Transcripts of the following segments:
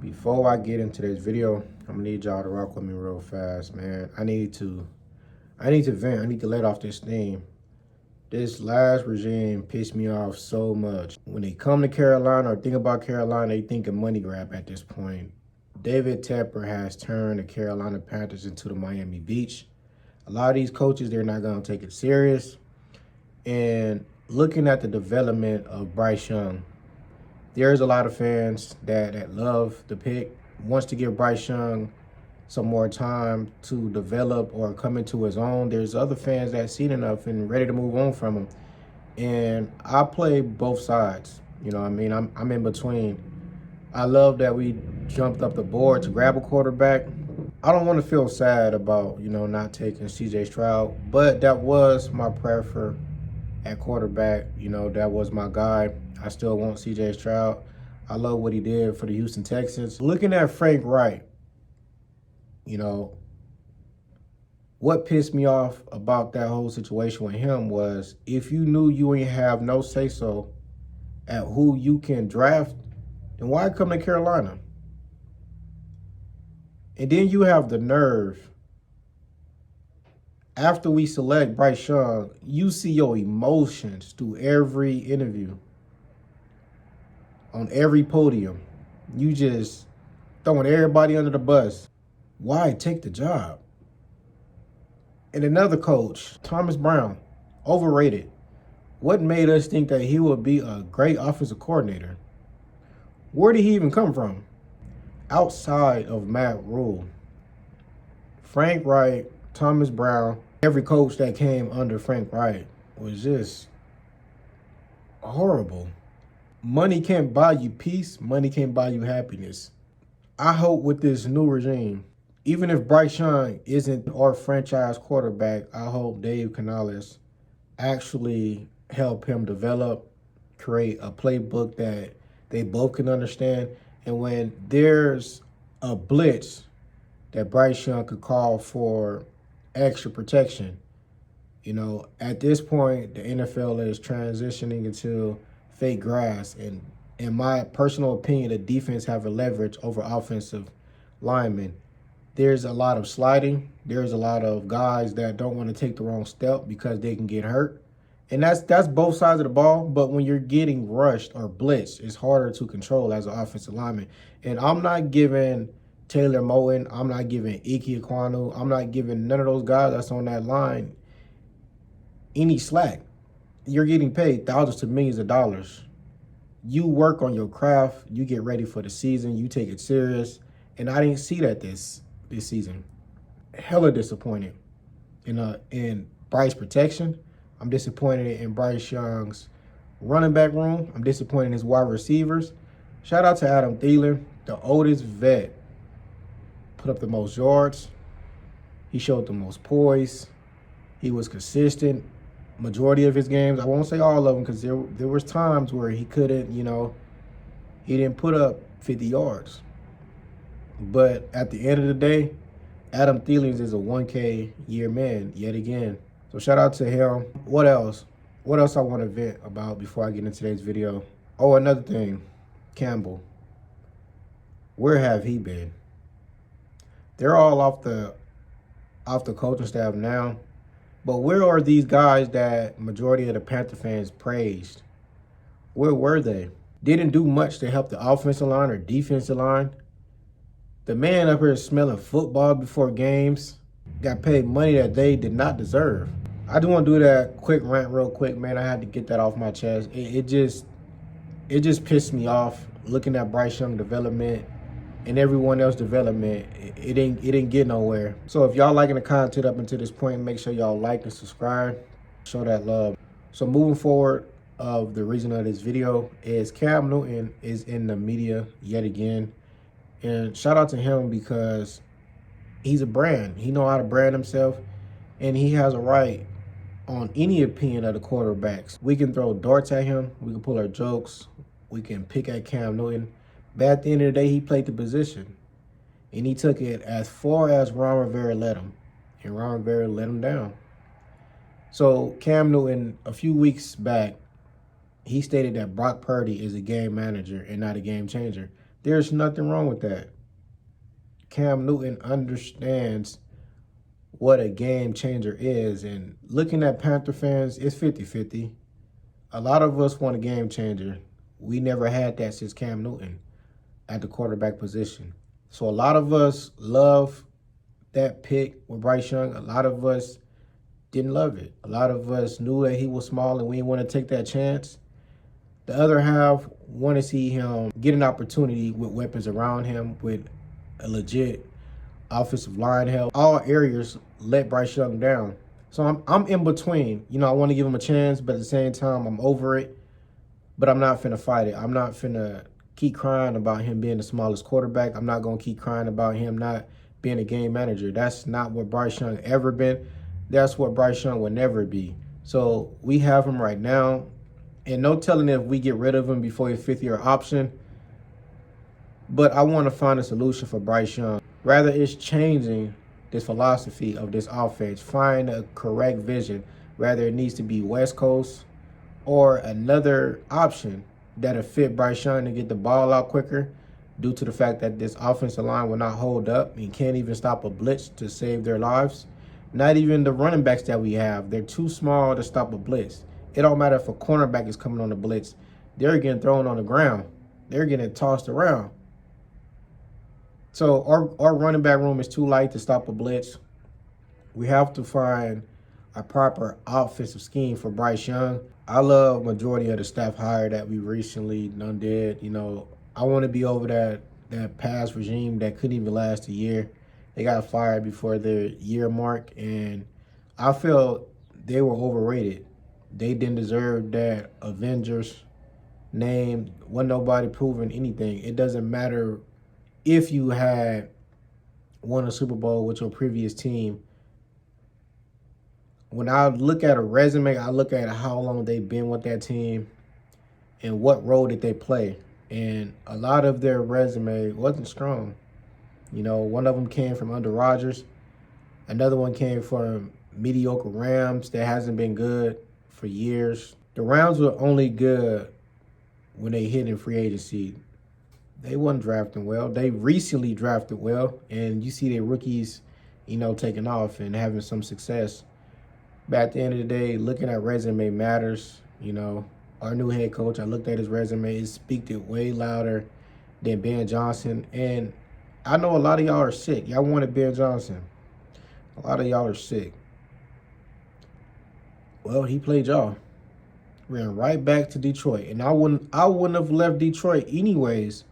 Before I get into this video, I'm gonna need y'all to rock with me real fast, man. I need to vent. I need to let off this steam. This last regime pissed me off so much. When they come to Carolina or think about Carolina, they think a money grab at this point. David Tepper has turned the Carolina Panthers into the Miami Beach. A lot of these coaches, they're not gonna take it serious. And looking at the development of Bryce Young, there's a lot of fans that love the pick, wants to give Bryce Young some more time to develop or come into his own. There's other fans that seen enough and ready to move on from him. And I play both sides. You know what I mean? I'm in between. I love that we jumped up the board to grab a quarterback. I don't want to feel sad about, not taking CJ Stroud, but that was my preference at quarterback. That was my guy. I still want CJ Stroud. I love what he did for the Houston Texans. Looking at Frank Wright, what pissed me off about that whole situation with him was if you knew you ain't have no say-so at who you can draft, then why come to Carolina? And then you have the nerve, after we select Bryce Young, you see your emotions through every interview, on every podium. You just throwing everybody under the bus. Why take the job? And another coach, Thomas Brown, overrated. What made us think that he would be a great offensive coordinator? Where did he even come from? Outside of Matt Rule, Frank Wright, Thomas Brown, every coach that came under Frank Wright was just horrible. Money can't buy you peace. Money can't buy you happiness. I hope with this new regime, even if Bryce Young isn't our franchise quarterback, I hope Dave Canales actually help him develop, create a playbook that they both can understand. And when there's a blitz, that Bryce Young could call for extra protection. At this point, the NFL is transitioning into fake grass. And in my personal opinion, the defense have a leverage over offensive linemen. There's a lot of sliding. There's a lot of guys that don't want to take the wrong step because they can get hurt. And that's both sides of the ball. But when you're getting rushed or blitzed, it's harder to control as an offensive lineman. And I'm not giving Taylor Moton, I'm not giving Ike Ekwonu, I'm not giving none of those guys that's on that line any slack. You're getting paid thousands to millions of dollars. You work on your craft, you get ready for the season, you take it serious. And I didn't see that this season. Hella disappointed in Bryce protection. I'm disappointed in Bryce Young's running back room. I'm disappointed in his wide receivers. Shout out to Adam Thielen, the oldest vet. Put up the most yards. He showed the most poise. He was consistent. Majority of his games, I won't say all of them because there was times where he couldn't, he didn't put up 50 yards. But at the end of the day, Adam Thielen is a 1K year man yet again. So shout out to him. What else? What else I want to vent about before I get into today's video? Oh, another thing. Campbell. Where have he been? They're all off the coaching staff now. But where are these guys that majority of the Panther fans praised? Where were they? Didn't do much to help the offensive line or defensive line. The man up here smelling football before games got paid money that they did not deserve. I just want to do that quick rant real quick, man. I had to get that off my chest. It just pissed me off looking at Bryce Young development and everyone else development. It didn't get nowhere. So if y'all liking the content up until this point, make sure y'all like and subscribe. Show that love. So moving forward, the reason of this video is Cam Newton is in the media yet again. And shout out to him because he's a brand. He know how to brand himself, and he has a right on any opinion of the quarterbacks. We can throw darts at him. We can pull our jokes. We can pick at Cam Newton. But at the end of the day, he played the position, and he took it as far as Ron Rivera let him, and Ron Rivera let him down. So Cam Newton, a few weeks back, he stated that Brock Purdy is a game manager and not a game changer. There's nothing wrong with that. Cam Newton understands what a game changer is. And looking at Panther fans, it's 50-50. A lot of us want a game changer. We never had that since Cam Newton at the quarterback position. So a lot of us love that pick with Bryce Young. A lot of us didn't love it. A lot of us knew that he was small and we didn't want to take that chance. The other half want to see him get an opportunity with weapons around him, with a legit offensive line help. All areas let Bryce Young down. So I'm in between. You know, I want to give him a chance, but at the same time, I'm over it. But I'm not finna fight it. I'm not finna keep crying about him being the smallest quarterback. I'm not going to keep crying about him not being a game manager. That's not what Bryce Young ever been. That's what Bryce Young will never be. So we have him right now. And no telling if we get rid of him before his fifth-year option. But I want to find a solution for Bryce Young. Rather, it's changing this philosophy of this offense. Find a correct vision. Rather, it needs to be West Coast or another option that'll fit Bryce Young to get the ball out quicker, due to the fact that this offensive line will not hold up and can't even stop a blitz to save their lives. Not even the running backs that we have. They're too small to stop a blitz. It don't matter if a cornerback is coming on the blitz. They're getting thrown on the ground. They're getting tossed around. So our running back room is too light to stop a blitz. We have to find a proper offensive scheme for Bryce Young. I love majority of the staff hire that we recently done did. You know, I want to be over that past regime that couldn't even last a year. They got fired before their year mark, and I felt they were overrated. They didn't deserve that Avengers name. Wasn't nobody proving anything. It doesn't matter if you had won a Super Bowl with your previous team. When I look at a resume, I look at how long they've been with that team and what role did they play. And a lot of their resume wasn't strong. You know, one of them came from under Rodgers. Another one came from mediocre Rams that hasn't been good for years. The Rams were only good when they hit in free agency. They wasn't drafting well. They recently drafted well, and you see their rookies, you know, taking off and having some success. But at the end of the day, looking at resume matters. You know, our new head coach, I looked at his resume. It speaks it way louder than Ben Johnson. And I know a lot of y'all are sick. Y'all wanted Ben Johnson. A lot of y'all are sick. Well, he played y'all. Ran right back to Detroit. And I wouldn't have left Detroit anyways.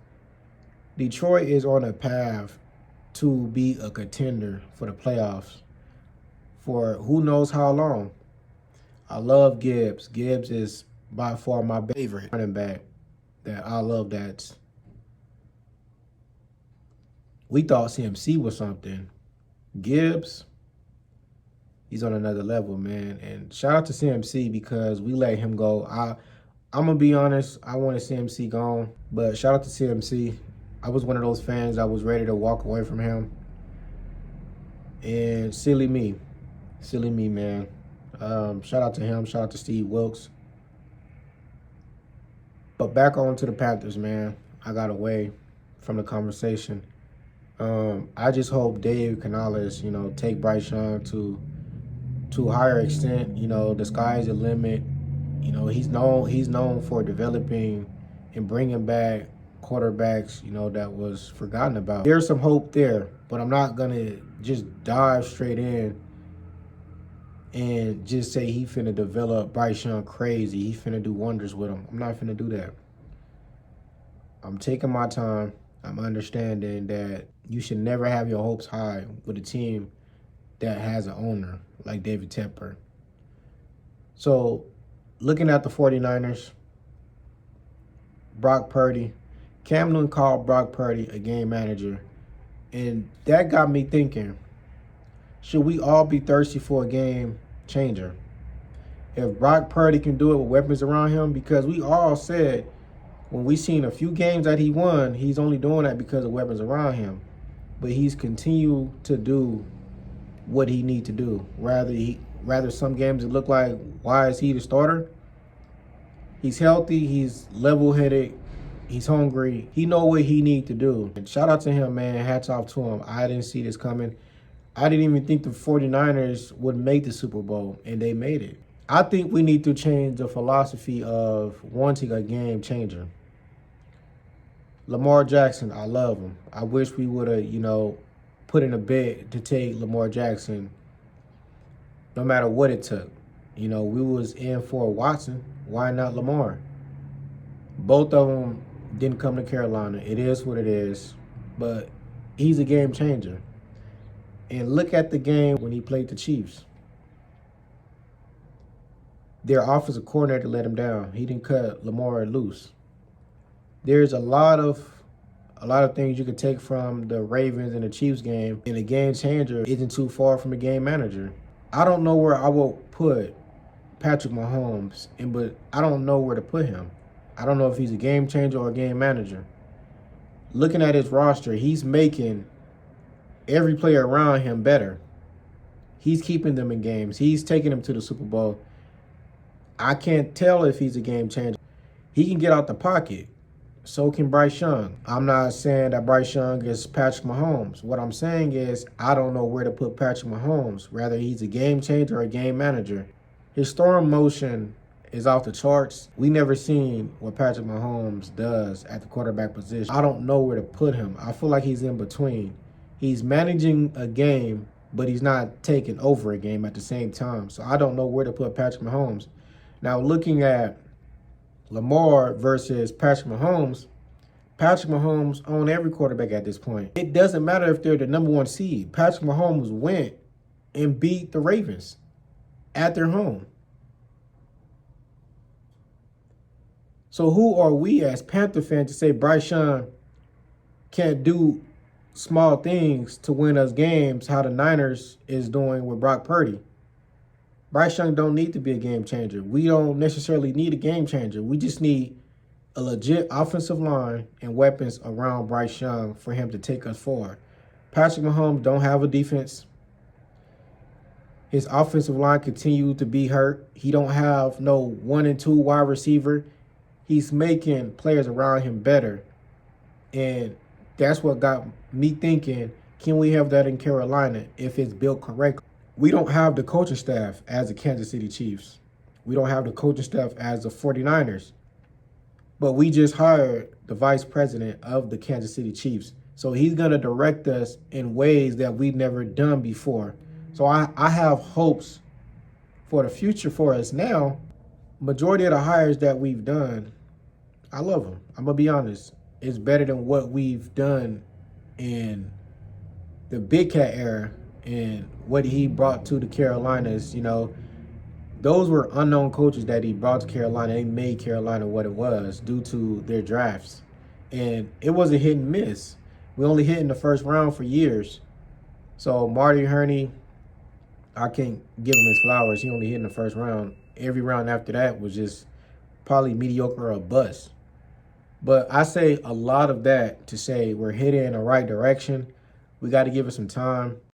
Detroit is on a path to be a contender for the playoffs for who knows how long. I love Gibbs. Gibbs is by far my favorite running back. That I love that. We thought CMC was something. Gibbs, he's on another level, man. And shout out to CMC because we let him go. I'm going to be honest, I wanted CMC gone. But shout out to CMC. I was one of those fans that was ready to walk away from him. And silly me, man. Shout out to him. Shout out to Steve Wilkes. But back on to the Panthers, man. I got away from the conversation. I just hope Dave Canales, you know, take Bryce Young to a higher extent. You know, the sky's the limit. You know, he's known for developing and bringing back quarterbacks, you know, that was forgotten about. There's some hope there, but I'm not going to just dive straight in and just say he finna develop Bryce Young crazy. He finna do wonders with him. I'm not finna do that. I'm taking my time. I'm understanding that you should never have your hopes high with a team that has an owner like David Tepper. So, looking at the 49ers, Brock Purdy, Cam Newton called Brock Purdy a game manager, and that got me thinking, should we all be thirsty for a game changer? If Brock Purdy can do it with weapons around him, because we all said when we seen a few games that he won, he's only doing that because of weapons around him. But he's continued to do what he need to do. Rather some games it look like, why is he the starter? He's healthy, he's level-headed, He's hungry. He know what he need to do. And shout out to him, man. Hats off to him. I didn't see this coming. I didn't even think the 49ers would make the Super Bowl, and they made it. I think we need to change the philosophy of wanting a game changer. Lamar Jackson, I love him. I wish we would have, put in a bet to take Lamar Jackson no matter what it took. We was in for Watson. Why not Lamar? Both of them didn't come to Carolina. It is what it is. But he's a game changer. And look at the game when he played the Chiefs. Their offensive coordinator let him down. He didn't cut Lamar loose. There's a lot of things you could take from the Ravens and the Chiefs game, and a game changer isn't too far from a game manager. I don't know where I will put Patrick Mahomes, but I don't know where to put him. I don't know if he's a game changer or a game manager. Looking at his roster, he's making every player around him better. He's keeping them in games. He's taking them to the Super Bowl. I can't tell if he's a game changer. He can get out the pocket. So can Bryce Young. I'm not saying that Bryce Young is Patrick Mahomes. What I'm saying is I don't know where to put Patrick Mahomes, whether he's a game changer or a game manager. His throwing motion is off the charts. We never seen what Patrick Mahomes does at the quarterback position. I don't know where to put him. I feel like he's in between. He's managing a game, but he's not taking over a game at the same time. So I don't know where to put Patrick Mahomes. Now, looking at Lamar versus Patrick Mahomes own every quarterback at this point. It doesn't matter if they're the number one seed. Patrick Mahomes went and beat the Ravens at their home. So who are we as Panther fans to say Bryce Young can't do small things to win us games, how the Niners is doing with Brock Purdy? Bryce Young don't need to be a game changer. We don't necessarily need a game changer. We just need a legit offensive line and weapons around Bryce Young for him to take us forward. Patrick Mahomes don't have a defense. His offensive line continues to be hurt. He don't have no 1 and 2 wide receiver. He's making players around him better. And that's what got me thinking, can we have that in Carolina if it's built correctly? We don't have the coaching staff as the Kansas City Chiefs. We don't have the coaching staff as the 49ers. But we just hired the vice president of the Kansas City Chiefs. So he's going to direct us in ways that we've never done before. So I have hopes for the future for us now. Majority of the hires that we've done, I love them. I'm going to be honest. It's better than what we've done in the Big Cat era and what he brought to the Carolinas. Those were unknown coaches that he brought to Carolina. They made Carolina what it was due to their drafts. And it was a hit and miss. We only hit in the first round for years. So Marty Herney, I can't give him his flowers. He only hit in the first round. Every round after that was just probably mediocre or a bust. But I say a lot of that to say we're heading in the right direction. We got to give it some time.